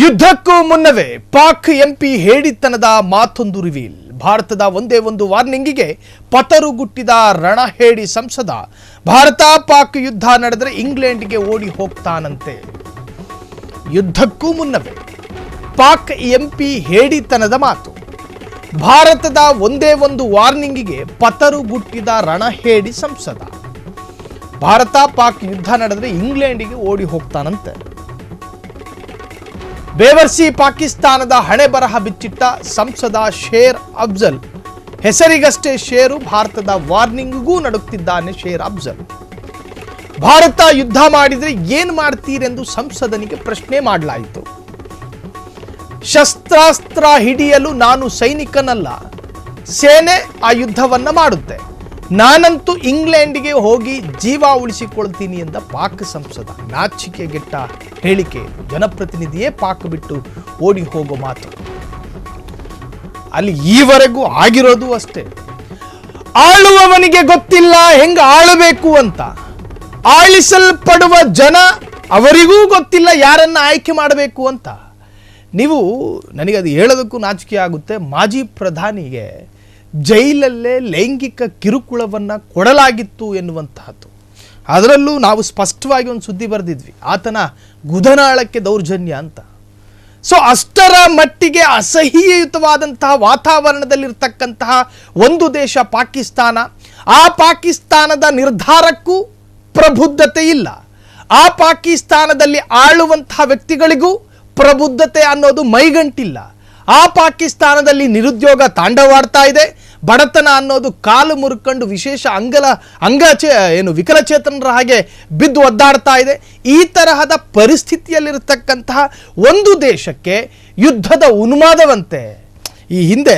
ಯುದ್ಧಕ್ಕೂ ಮುನ್ನವೇ Pak MP ಹೇಡಿತನದ ಮಾತೊಂದು reveal. ಭಾರತದ ಒಂದೇ ಒಂದು ವಾರ್ನಿಂಗಿಗೆ ಪತರುಗುಟ್ಟಿದ ರಣಹೇಡಿ ಸಂಸದ. ಭಾರತ ಪಾಕ್ ಯುದ್ಧ ನಡೆದರೆ ಇಂಗ್ಲೆಂಡ್ಗೆ ಓಡಿ ಹೋಗ್ತಾನಂತೆ. ಯುದ್ಧಕ್ಕೂ ಮುನ್ನವೇ ಪಾಕ್ ಎಂಪಿ ಹೇಡಿತನದ ಮಾತು. ಭಾರತದ ಒಂದೇ ಒಂದು ವಾರ್ನಿಂಗಿಗೆ ಪತರುಗುಟ್ಟಿದ ರಣಹೇಡಿ ಸಂಸದ. ಭಾರತ ಪಾಕ್ ಯುದ್ಧ ನಡೆದರೆ ಇಂಗ್ಲೆಂಡ್ಗೆ ಓಡಿ ಹೋಗ್ತಾನಂತೆ. ಬೇವರ್ಸಿ ಪಾಕಿಸ್ತಾನದ ಹಣೆ ಬರಹ ಬಿಚ್ಚಿಟ್ಟ ಸಂಸದ ಶೇರ್ ಅಫ್ಜಲ್. ಹೆಸರಿಗಷ್ಟೇ ಶೇರು, ಭಾರತದ ವಾರ್ನಿಂಗ್ಗೂ ನಡುಕ್ತಿದ್ದಾನೆ ಶೇರ್ ಅಫ್ಜಲ್. ಭಾರತ ಯುದ್ಧ ಮಾಡಿದರೆ ಏನ್ ಮಾಡ್ತೀರೆಂದು ಸಂಸದನಿಗೆ ಪ್ರಶ್ನೆ ಮಾಡಲಾಯಿತು. ಶಸ್ತ್ರಾಸ್ತ್ರ ಹಿಡಿಯಲು ನಾನು ಸೈನಿಕನಲ್ಲ, ಸೇನೆ ಆ ಯುದ್ಧವನ್ನ ಮಾಡುತ್ತೆ. ನಾನಂತೂ ಇಂಗ್ಲೆಂಡ್ಗೆ ಹೋಗಿ ಜೀವ ಉಳಿಸಿಕೊಳ್ತೀನಿ ಎಂದ ಪಾಕ್ ಸಂಸದ. ನಾಚಿಕೆಗೆಟ್ಟ ಹೇಳಿಕೆ. ಜನಪ್ರತಿನಿಧಿಯೇ ಪಾಕ್ ಬಿಟ್ಟು ಓಡಿ ಹೋಗೋ ಮಾತು. ಅಲ್ಲಿ ಈವರೆಗೂ ಆಗಿರೋದು ಅಷ್ಟೇ. ಆಳುವವನಿಗೆ ಗೊತ್ತಿಲ್ಲ ಹೆಂಗ ಆಳಬೇಕು ಅಂತ. ಆಳಿಸಲ್ಪಡುವ ಜನ ಅವರಿಗೂ ಗೊತ್ತಿಲ್ಲ ಯಾರನ್ನ ಆಯ್ಕೆ ಮಾಡಬೇಕು ಅಂತ. ನೀವು ನನಗದು ಹೇಳೋದಕ್ಕೂ ನಾಚಿಕೆ ಆಗುತ್ತೆ. ಮಾಜಿ ಪ್ರಧಾನಿಗೆ ಜೈಲಲ್ಲೇ ಲೈಂಗಿಕ ಕಿರುಕುಳವನ್ನು ಕೊಡಲಾಗಿತ್ತು ಎನ್ನುವಂತಹದ್ದು. ಅದರಲ್ಲೂ ನಾವು ಸ್ಪಷ್ಟವಾಗಿ ಒಂದು ಸುದ್ದಿ ಬರೆದಿದ್ವಿ, ಆತನ ಗುದನಾಳಕ್ಕೆ ದೌರ್ಜನ್ಯ ಅಂತ. ಸೊ ಅಷ್ಟರ ಮಟ್ಟಿಗೆ ಅಸಹ್ಯಯುತವಾದಂತಹ ವಾತಾವರಣದಲ್ಲಿರ್ತಕ್ಕಂತಹ ಒಂದು ದೇಶ ಪಾಕಿಸ್ತಾನ. ಆ ಪಾಕಿಸ್ತಾನದ ನಿರ್ಧಾರಕ್ಕೂ ಪ್ರಬುದ್ಧತೆ ಇಲ್ಲ. ಆ ಪಾಕಿಸ್ತಾನದಲ್ಲಿ ಆಳುವಂತಹ ವ್ಯಕ್ತಿಗಳಿಗೂ ಪ್ರಬುದ್ಧತೆ ಅನ್ನೋದು ಮೈಗಂಟಿಲ್ಲ. ಆ ಪಾಕಿಸ್ತಾನದಲ್ಲಿ ನಿರುದ್ಯೋಗ ತಾಂಡವಾಡ್ತಾ ಇದೆ. ಬಡತನ ಅನ್ನೋದು ಕಾಲು ಮುರುಕೊಂಡು ವಿಶೇಷ ವಿಕಲಚೇತನರ ಹಾಗೆ ಬಿದ್ದು ಒದ್ದಾಡ್ತಾ ಇದೆ. ಈ ತರಹದ ಪರಿಸ್ಥಿತಿಯಲ್ಲಿರತಕ್ಕಂತಹ ಒಂದು ದೇಶಕ್ಕೆ ಯುದ್ಧದ ಉನ್ಮಾದವಂತೆ. ಈ ಹಿಂದೆ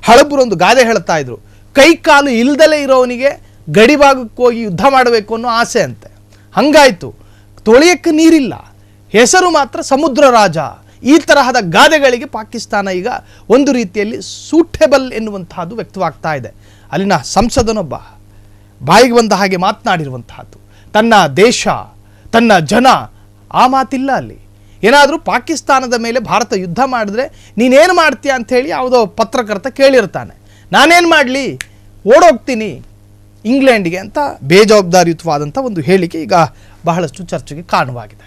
ಹಳಬರೊಂದು ಗಾದೆ ಹೇಳ್ತಾ ಇದ್ರು, ಕೈ ಕಾಲು ಇಲ್ದಲೇ ಇರೋವನಿಗೆ ಗಡಿಭಾಗಕ್ಕೆ ಹೋಗಿ ಯುದ್ಧ ಮಾಡಬೇಕು ಅನ್ನೋ ಆಸೆ ಅಂತೆ. ಹಂಗಾಯ್ತು. ತೊಳೆಯಕ್ಕೆ ನೀರಿಲ್ಲ, ಹೆಸರು ಮಾತ್ರ ಸಮುದ್ರ ರಾಜ. ಈ ತರಹದ ಗಾದೆಗಳಿಗೆ ಪಾಕಿಸ್ತಾನ ಈಗ ಒಂದು ರೀತಿಯಲ್ಲಿ ಸೂಟೇಬಲ್ ಎನ್ನುವಂತಹದ್ದು ವ್ಯಕ್ತವಾಗ್ತಾ ಇದೆ. ಅಲ್ಲಿನ ಸಂಸದನೊಬ್ಬ ಬಾಯಿಗೆ ಬಂದ ಹಾಗೆ ಮಾತನಾಡಿರುವಂತಹದ್ದು. ತನ್ನ ದೇಶ, ತನ್ನ ಜನ, ಆ ಮಾತಿಲ್ಲ ಅಲ್ಲಿ. ಏನಾದರೂ ಪಾಕಿಸ್ತಾನದ ಮೇಲೆ ಭಾರತ ಯುದ್ಧ ಮಾಡಿದ್ರೆ ನೀನೇನು ಮಾಡ್ತೀಯ ಅಂಥೇಳಿ ಯಾವುದೋ ಪತ್ರಕರ್ತ ಕೇಳಿರ್ತಾನೆ. ನಾನೇನು ಮಾಡಲಿ, ಓಡೋಗ್ತೀನಿ ಇಂಗ್ಲೆಂಡ್ಗೆ ಅಂತ ಬೇಜವಾಬ್ದಾರಿಯುತವಾದಂಥ ಒಂದು ಹೇಳಿಕೆ ಈಗ ಬಹಳಷ್ಟು ಚರ್ಚೆಗೆ ಕಾರಣವಾಗಿದೆ.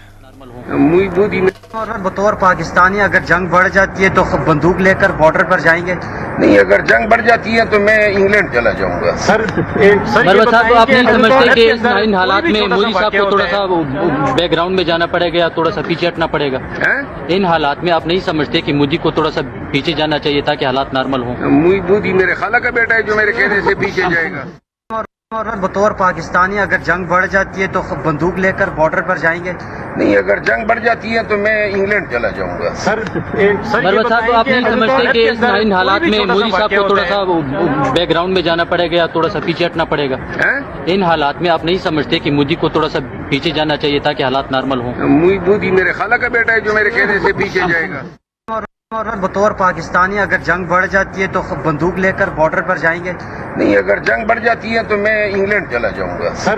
और बतौर पाकिस्तानी अगर जंग बढ़ जाती है तो बंदूक लेकर बॉर्डर पर जाएंगे? नहीं, अगर जंग बढ़ जाती है तो मैं इंग्लैंड चला जाऊंगा। सर साहब, आप नहीं समझते कि इन हालात में मोदी साहब को थोड़ा सा बैकग्राउंड में जाना पड़ेगा या थोड़ा सा पीछे हटना पड़ेगा? इन हालात में आप नहीं समझते कि मोदी को थोड़ा सा पीछे जाना चाहिए ताकि हालात नॉर्मल हों? मोदी मेरे खाला का बेटा है जो मेरे कहने से पीछे जाएगा। और बतौर पाकिस्तानी अगर जंग बढ़ जाती है तो बंदूक लेकर बॉर्डर पर जाएंगे? नहीं, अगर जंग बढ़ जाती है तो मैं इंग्लैंड चला जाऊंगा। सर साहब, आप नहीं समझते कि इन हालात में मोदी साहब को थोड़ा सा बैकग्राउंड में जाना पड़ेगा या थोड़ा सा पीछे हटना पड़ेगा? इन हालात में आप नहीं समझते कि मोदी को थोड़ा सा पीछे जाना चाहिए ताकि हालात नॉर्मल हों? मोदी मेरे खाला का बेटा है जो मेरे कहने से पीछे जाएगा। और बतौर पाकिस्तानी अगर जंग बढ़ जाती है तो बंदूक लेकर बॉर्डर पर जाएंगे? नहीं, अगर जंग बढ़ जाती है तो मैं इंग्लैंड चला जाऊंगा। सर